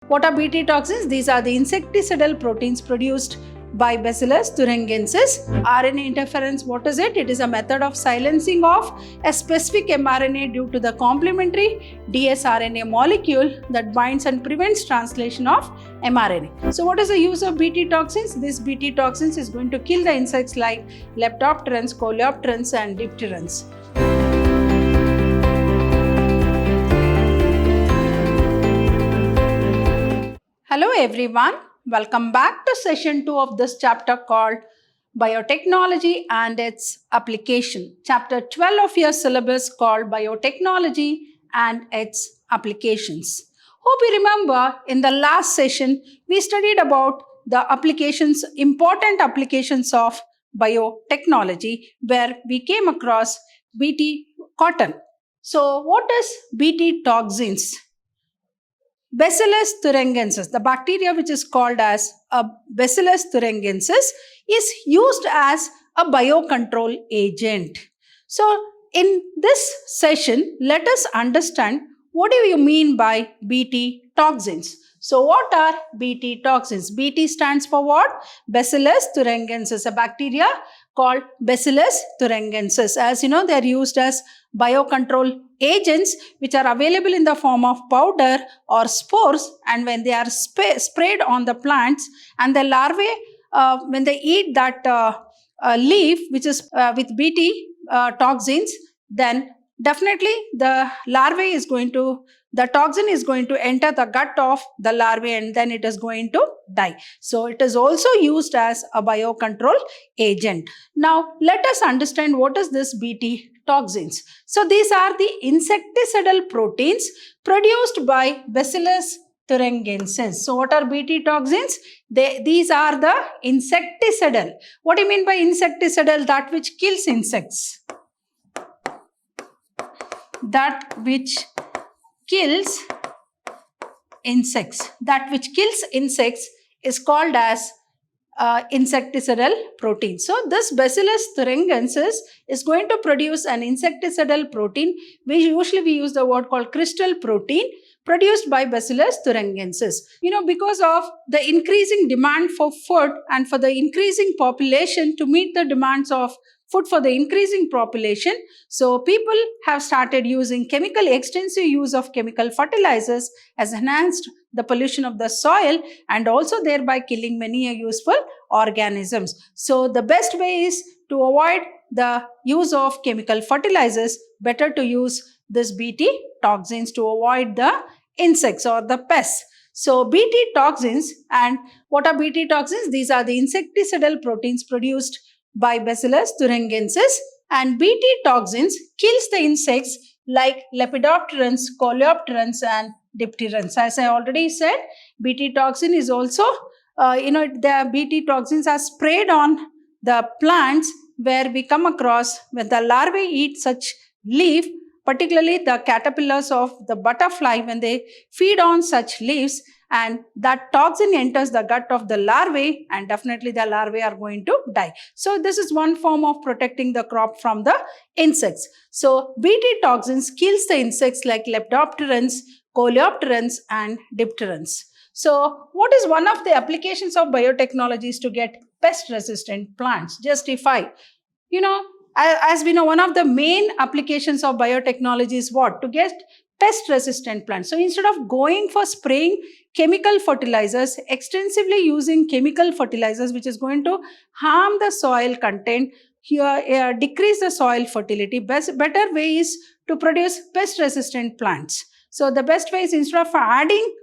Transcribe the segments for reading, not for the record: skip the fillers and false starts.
What are Bt toxins? These are the insecticidal proteins produced by Bacillus thuringiensis. RNA interference, what is it? It is a method of silencing of a specific mRNA due to the complementary dsRNA molecule that binds and prevents translation of mRNA. So what is the use of Bt toxins? This Bt toxins is going to kill the insects like leptopterans, coleopterans and dipterans. Hello everyone, welcome back to session 2 of this chapter called Biotechnology and its Application. Chapter 12 of your syllabus called Biotechnology and its Applications. Hope you remember in the last session we studied about the applications, important applications of biotechnology where we came across Bt cotton. So what is Bt toxins? Bacillus thuringiensis, the bacteria which is called as a Bacillus thuringiensis, is used as a biocontrol agent. So in this session, let us understand what do you mean by Bt toxins. So what are Bt toxins? Bt stands for what? Bacillus thuringiensis, a bacteria called Bacillus thuringiensis. As you know, they are used as biocontrol agents which are available in the form of powder or spores, and when they are sprayed on the plants and the larvae, when they eat that leaf which is with Bt toxins, then definitely the toxin is going to enter the gut of the larvae and then it is going to die. So it is also used as a biocontrol agent. Now let us understand what is this Bt toxins. So these are the insecticidal proteins produced by Bacillus thuringiensis. So what are Bt toxins? These are the insecticidal. What do you mean by insecticidal? That which kills insects. That which kills insects. That which kills insects is called as insecticidal protein. So this Bacillus thuringiensis is going to produce an insecticidal protein. We usually use the word called crystal protein produced by Bacillus thuringiensis. Because of the increasing demand for food and for the increasing population, to meet the demands of food for the increasing population, so people have started using extensive use of chemical fertilizers has enhanced the pollution of the soil and also thereby killing many useful organisms. So the best way is to avoid the use of chemical fertilizers. Better to use this Bt toxins to avoid the insects or the pests. So Bt toxins, and what are Bt toxins? These are the insecticidal proteins produced by Bacillus thuringiensis, and Bt toxins kills the insects like lepidopterans, coleopterans and dipterans. As I already said, Bt toxin is also, the Bt toxins are sprayed on the plants where we come across when the larvae eat such leaf, particularly the caterpillars of the butterfly when they feed on such leaves, and that toxin enters the gut of the larvae and definitely the larvae are going to die. So this is one form of protecting the crop from the insects. So Bt toxins kills the insects like lepidopterans, coleopterans and dipterans. So what is one of the applications of biotechnologies to get pest resistant plants? Justify. As we know, one of the main applications of biotechnology is what? To get pest resistant plants. So instead of going for spraying chemical fertilizers, extensively using chemical fertilizers which is going to harm the soil content, decrease the soil fertility, better way is to produce pest resistant plants. So the best way is instead of adding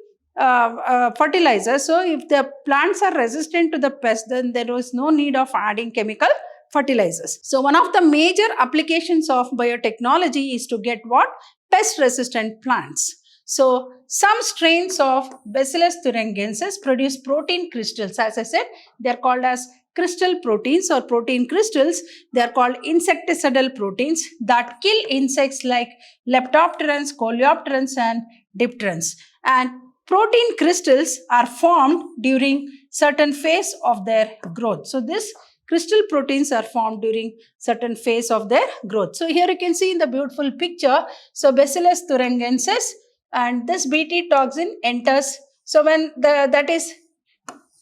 fertilizer, so if the plants are resistant to the pest, then there is no need of adding chemical fertilizers. So one of the major applications of biotechnology is to get what? Pest resistant plants. So some strains of Bacillus thuringiensis produce protein crystals. As I said, they are called as crystal proteins or protein crystals. They are called insecticidal proteins that kill insects like leptopterans, coleopterans and dipterans. And protein crystals are formed during certain phase of their growth. So this crystal proteins are formed during certain phase of their growth. So here you can see in the beautiful picture, so Bacillus thuringiensis, and this Bt toxin enters So when that is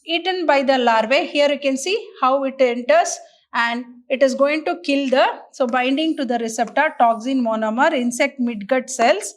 eaten by the larvae, here you can see how it enters and it is going to kill so binding to the receptor toxin monomer insect midgut cells.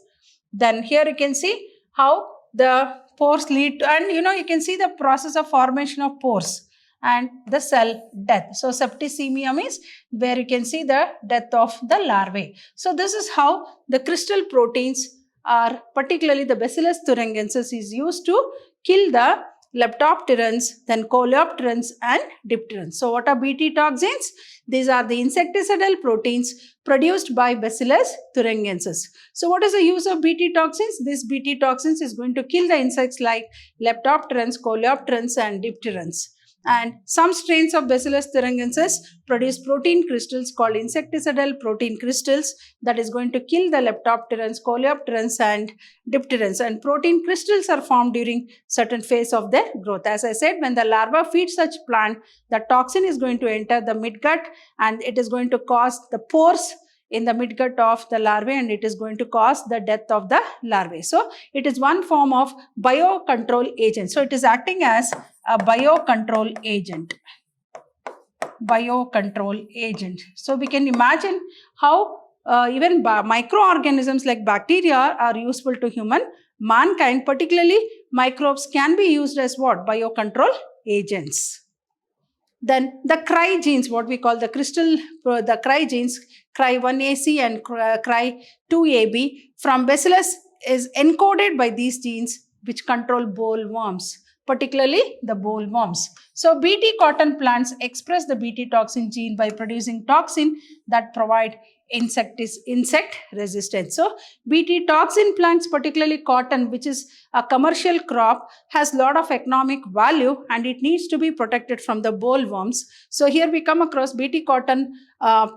Then here you can see how the pores lead to, and you can see the process of formation of pores and the cell death. So septicemia means where you can see the death of the larvae. So this is how the crystal proteins are, particularly the Bacillus thuringiensis, is used to kill the leptopterans, then coleopterans and dipterans. So what are Bt toxins? These are the insecticidal proteins produced by Bacillus thuringiensis. So what is the use of Bt toxins? This Bt toxins is going to kill the insects like leptopterans, coleopterans and dipterans. And some strains of Bacillus thuringiensis produce protein crystals called insecticidal protein crystals that is going to kill the leptopterans, coleopterans and dipterans. And protein crystals are formed during certain phase of their growth. As I said, when the larva feeds such plant, the toxin is going to enter the midgut and it is going to cause the pores in the midgut of the larvae and it is going to cause the death of the larvae. So it is one form of biocontrol agent. So it is acting as a biocontrol agent. Biocontrol agent. So we can imagine how even microorganisms like bacteria are useful to mankind, particularly microbes can be used as what? Biocontrol agents. Then the Cry genes, what we call the Cry genes, Cry1AC and Cry2AB from Bacillus is encoded by these genes which control bollworms, particularly the bollworms. So Bt cotton plants express the Bt toxin gene by producing toxin that provide insect resistance. So Bt toxin plants, particularly cotton, which is a commercial crop, has lot of economic value and it needs to be protected from the bollworms. So here we come across Bt cotton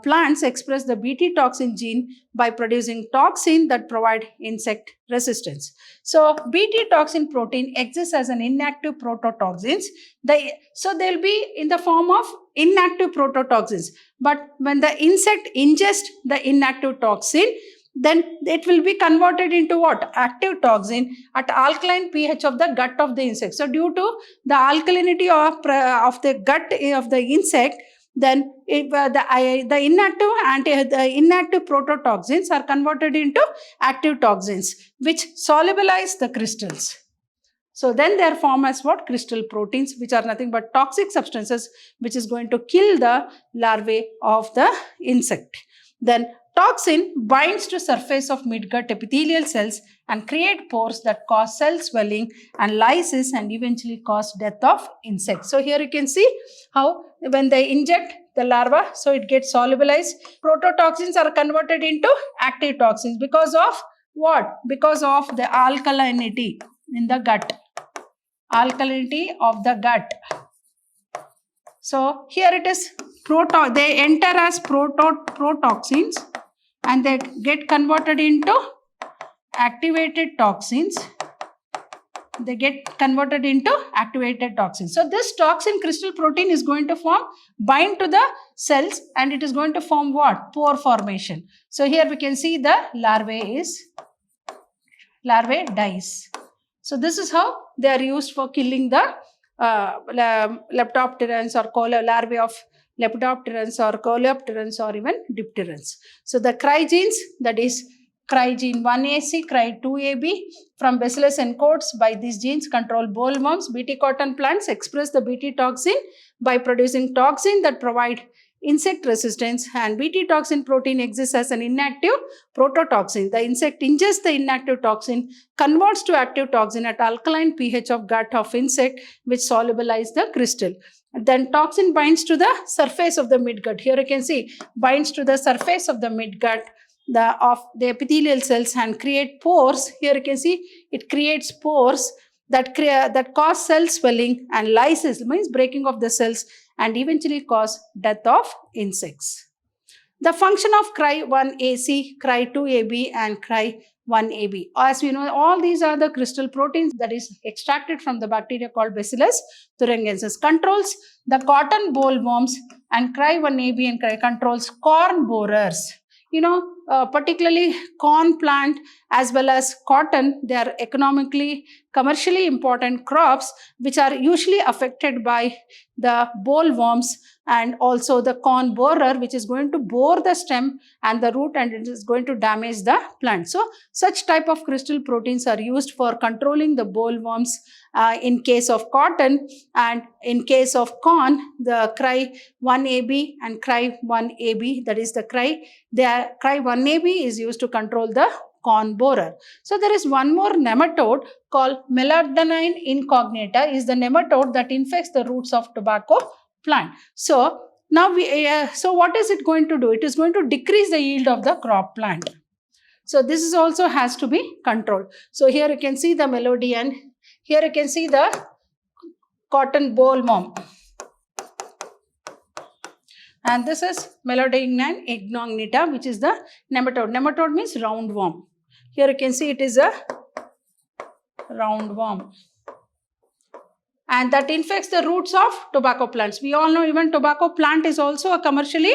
plants express the Bt toxin gene by producing toxin that provide insect resistance. So Bt toxin protein exists as an inactive prototoxins. So they will be in the form of inactive prototoxins. But when the insect ingests the inactive toxin, then it will be converted into what? Active toxin at alkaline pH of the gut of the insect. So due to the alkalinity of the gut of the insect, then the inactive prototoxins are converted into active toxins which solubilize the crystals. So then they are formed as what? Crystal proteins, which are nothing but toxic substances which is going to kill the larvae of the insect. Then toxin binds to surface of midgut epithelial cells and create pores that cause cell swelling and lysis and eventually cause death of insects. So here you can see how when they inject the larva, so it gets solubilized. Prototoxins are converted into active toxins because of what? Because of the alkalinity in the gut. Alkalinity of the gut. So here it is they enter as protoxins and they get converted into activated toxins. They get converted into activated toxins. So this toxin crystal protein is going to bind to the cells and it is going to form what? Pore formation. So here we can see the larvae dies. So this is how they are used for killing the leptopterans or larvae of leptopterans or coleopterans or even dipterans. So the Cry genes, that is Cry1AC, Cry2AB from Bacillus encodes by these genes control bollworms. Bt cotton plants express the Bt toxin by producing toxin that provide insect resistance, and Bt toxin protein exists as an inactive prototoxin. The insect ingests the inactive toxin, converts to active toxin at alkaline pH of gut of insect which solubilize the crystal. Then toxin binds to the surface of the midgut. Here you can see binds to the surface of the midgut of the epithelial cells and create pores. Here you can see it creates pores that cause cell swelling and lysis, means breaking of the cells, and eventually cause death of insects. The function of Cry1AC, Cry2AB and Cry1AB. As we know, all these are the crystal proteins that is extracted from the bacteria called Bacillus thuringiensis. Controls the cotton bollworms, and Cry1AB and controls corn borers. particularly corn plant as well as cotton, they are economically, commercially important crops which are usually affected by the bollworms and also the corn borer, which is going to bore the stem and the root, and it is going to damage the plant. So such type of crystal proteins are used for controlling the bollworms in case of cotton, and in case of corn, the Cry1AB and Cry1AB, that is the Cry1AB is used to control the corn borer. So there is one more nematode called Melagdanine incognita, is the nematode that infects the roots of tobacco plant. So now so what is it going to do? It is going to decrease the yield of the crop plant. So this is also has to be controlled. So here you can see the melody, and here you can see the cotton bollworm. And this is Melagdanine incognita, which is the nematode. Nematode means roundworm. Here you can see it is a roundworm. And that infects the roots of tobacco plants. We all know even tobacco plant is also a commercially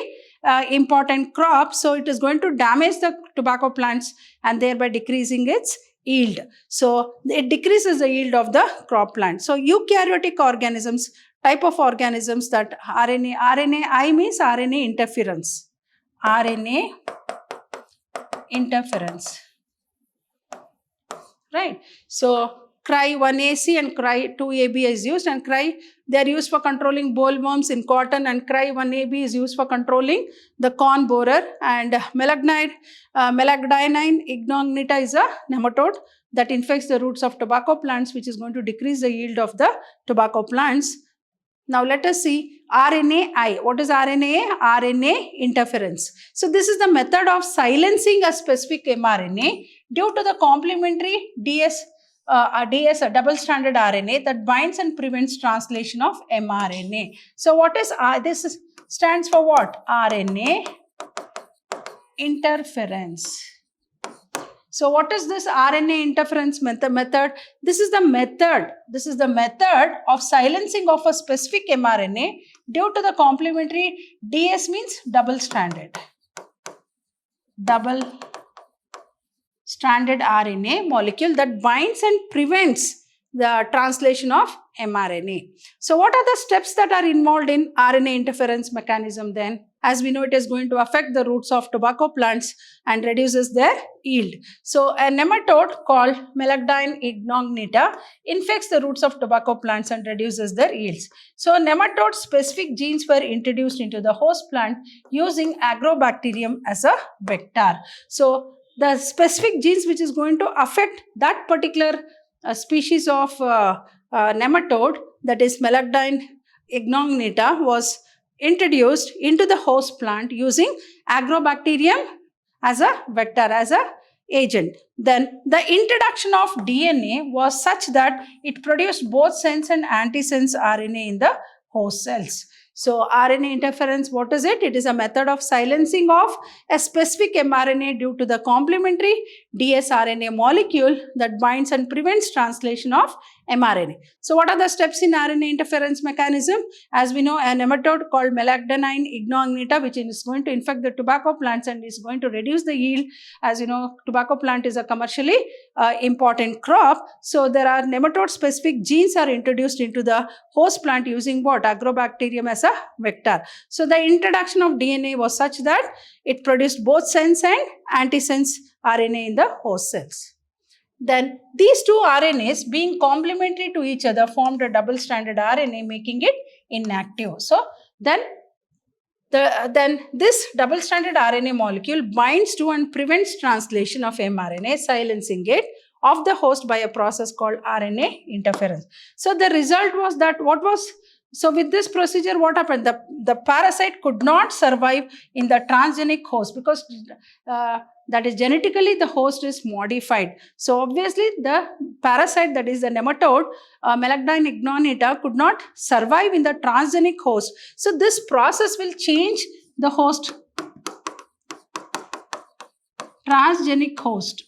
important crop. So it is going to damage the tobacco plants and thereby decreasing its yield. So it decreases the yield of the crop plant. So eukaryotic organisms, type of organisms that RNAi means RNA interference. RNA interference. Right. So Cry1AC and Cry2AB is used, and they are used for controlling bollworms in cotton, and Cry1AB is used for controlling the corn borer, and Melagdanine incognita is a nematode that infects the roots of tobacco plants, which is going to decrease the yield of the tobacco plants. Now let us see RNAi. What is RNA? RNA interference. So this is the method of silencing a specific mRNA due to the complementary DS, a double-stranded RNA that binds and prevents translation of mRNA. So what is this stands for what? RNA interference. So what is this RNA interference method? This is the method of silencing of a specific mRNA due to the complementary DS means double-stranded RNA molecule that binds and prevents the translation of mRNA. So what are the steps that are involved in RNA interference mechanism then? As we know, it is going to affect the roots of tobacco plants and reduces their yield. So a nematode called Melagdanine incognita infects the roots of tobacco plants and reduces their yields. So nematode specific genes were introduced into the host plant using Agrobacterium as a vector. So the specific genes which is going to affect that particular species of nematode, that is Melagdanine incognita, was introduced into the host plant using Agrobacterium as a vector, as a agent. Then the introduction of DNA was such that it produced both sense and antisense RNA in the host cells. So RNA interference, what is it? It is a method of silencing of a specific mRNA due to the complementary dsRNA molecule that binds and prevents translation of mRNA. So what are the steps in RNA interference mechanism? As we know, a nematode called Melagdanine incognita, which is going to infect the tobacco plants and is going to reduce the yield. As you know, tobacco plant is a commercially important crop. So there are nematode specific genes are introduced into the host plant using what? Agrobacterium as a vector. So the introduction of DNA was such that it produced both sense and antisense RNA in the host cells. Then these two RNAs being complementary to each other formed a double-stranded RNA, making it inactive. So then this double-stranded RNA molecule binds to and prevents translation of mRNA, silencing it of the host by a process called RNA interference. So the result was that so with this procedure, what happened? The parasite could not survive in the transgenic host because that is genetically the host is modified. So obviously the parasite, that is the nematode, Melagdanine incognita, could not survive in the transgenic host. So this process will change the host, transgenic host.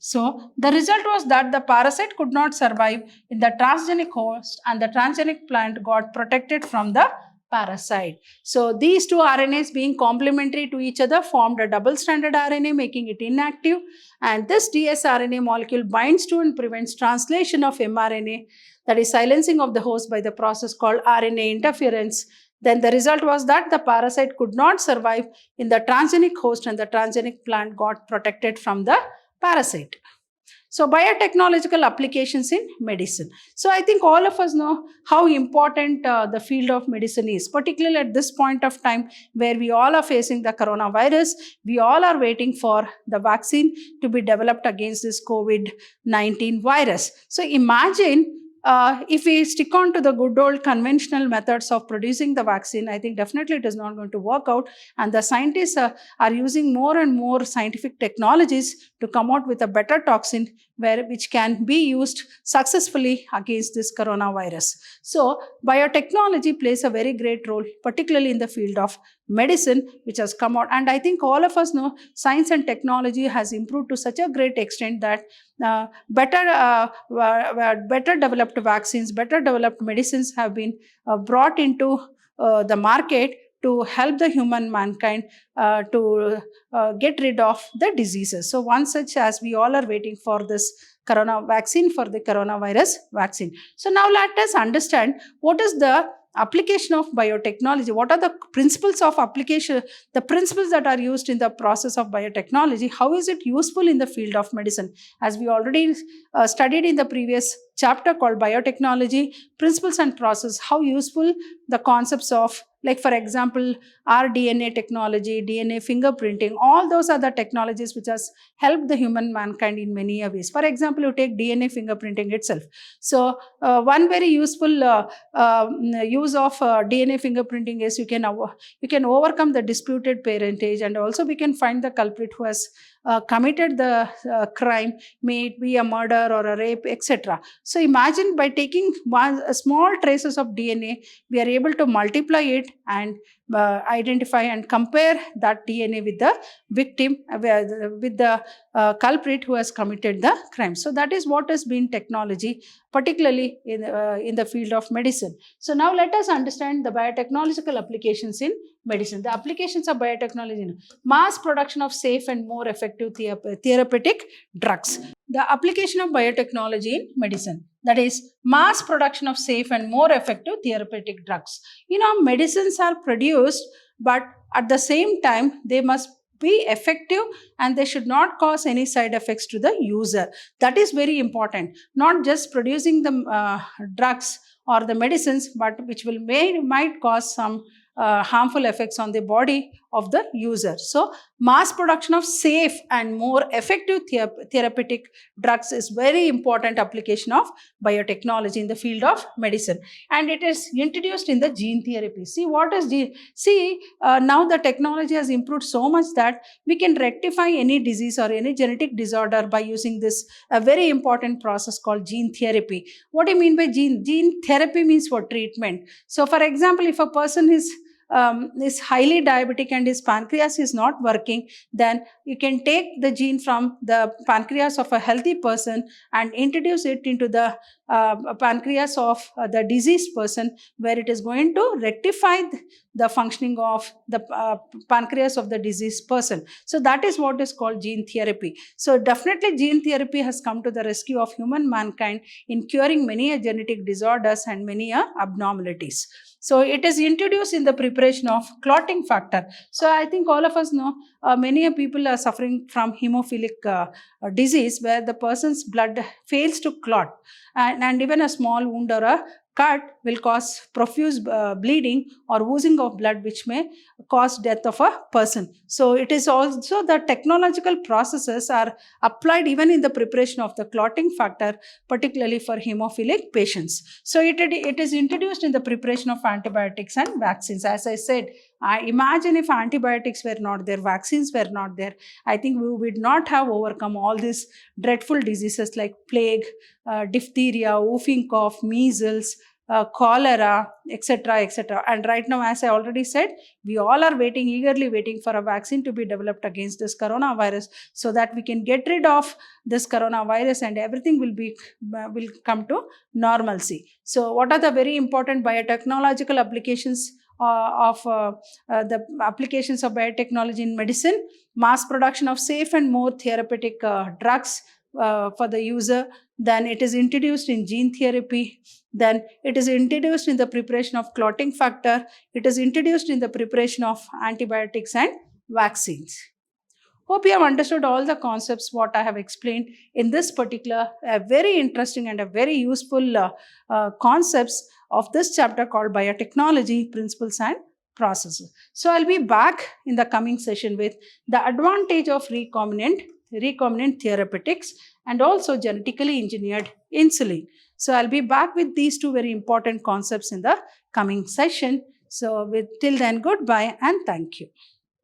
So the result was that the parasite could not survive in the transgenic host and the transgenic plant got protected from the parasite. So these two RNAs being complementary to each other formed a double-stranded RNA, making it inactive. And this dsRNA molecule binds to and prevents translation of mRNA, that is silencing of the host by the process called RNA interference. Then the result was that the parasite could not survive in the transgenic host and the transgenic plant got protected from the parasite. So biotechnological applications in medicine. So I think all of us know how important the field of medicine is, particularly at this point of time where we all are facing the coronavirus. We all are waiting for the vaccine to be developed against this COVID-19 virus. So imagine if we stick on to the good old conventional methods of producing the vaccine, I think definitely it is not going to work out. And the scientists are using more and more scientific technologies to come out with a better toxin which can be used successfully against this coronavirus. So biotechnology plays a very great role, particularly in the field of medicine, which has come out. And I think all of us know science and technology has improved to such a great extent that better developed vaccines, better developed medicines have been brought into the market to help the human mankind to get rid of the diseases. So one such as we all are waiting for this corona vaccine, for the coronavirus vaccine. So now let us understand what is the application of biotechnology. What are the principles of application, the principles that are used in the process of biotechnology? How is it useful in the field of medicine? As we already studied in the previous chapter called biotechnology, principles and process, how useful the concepts of, like for example, rDNA technology, DNA fingerprinting, all those are the technologies which has helped the human mankind in many ways. For example, you take DNA fingerprinting itself. So one very useful use of DNA fingerprinting is you can overcome the disputed parentage, and also we can find the culprit who has committed the crime, may it be a murder or a rape, etc. So imagine by taking small traces of DNA, we are able to multiply it and identify and compare that DNA with the victim, with the culprit who has committed the crime. So that is what has been technology, particularly in the field of medicine. So now let us understand the biotechnological applications in medicine. The applications of biotechnology in mass production of safe and more effective therapeutic drugs. The application of biotechnology in medicine, that is mass production of safe and more effective therapeutic drugs. Medicines are produced, but at the same time, they must be effective and they should not cause any side effects to the user. That is very important. Not just producing the drugs or the medicines, but which might cause some harmful effects on the body of the user. So mass production of safe and more effective therapeutic drugs is very important application of biotechnology in the field of medicine, and it is introduced in the gene therapy. See what is now the technology has improved so much that we can rectify any disease or any genetic disorder by using this very important process called gene therapy. What do you mean by gene therapy? Means for treatment. So for example, if a person is highly diabetic and his pancreas is not working, then you can take the gene from the pancreas of a healthy person and introduce it into the pancreas of the diseased person, where it is going to rectify the functioning of the pancreas of the diseased person. So that is what is called gene therapy. So definitely gene therapy has come to the rescue of human mankind in curing many genetic disorders and many abnormalities. So it is introduced in the preparation of clotting factor. So I think all of us know many people are suffering from hemophilic disease, where the person's blood fails to clot, and even a small wound or a cut will cause profuse bleeding or oozing of blood, which may cause death of a person. So it is also the technological processes are applied even in the preparation of the clotting factor, particularly for hemophilic patients. So it is introduced in the preparation of antibiotics and vaccines. As I said, I imagine if antibiotics were not there, vaccines were not there, I think we would not have overcome all these dreadful diseases like plague, diphtheria, whooping cough, measles, cholera, etc., etc. And right now, as I already said, we all are eagerly waiting for a vaccine to be developed against this coronavirus, so that we can get rid of this coronavirus and everything will come to normalcy. So what are the very important biotechnological applications the applications of biotechnology in medicine, mass production of safe and more therapeutic drugs for the user. Then it is introduced in gene therapy. Then it is introduced in the preparation of clotting factor. It is introduced in the preparation of antibiotics and vaccines. Hope you have understood all the concepts what I have explained in this particular very interesting and a very useful concepts of this chapter called Biotechnology, Principles and Processes. So I'll be back in the coming session with the advantage of recombinant therapeutics and also genetically engineered insulin. So I'll be back with these two very important concepts in the coming session. So till then, goodbye and thank you.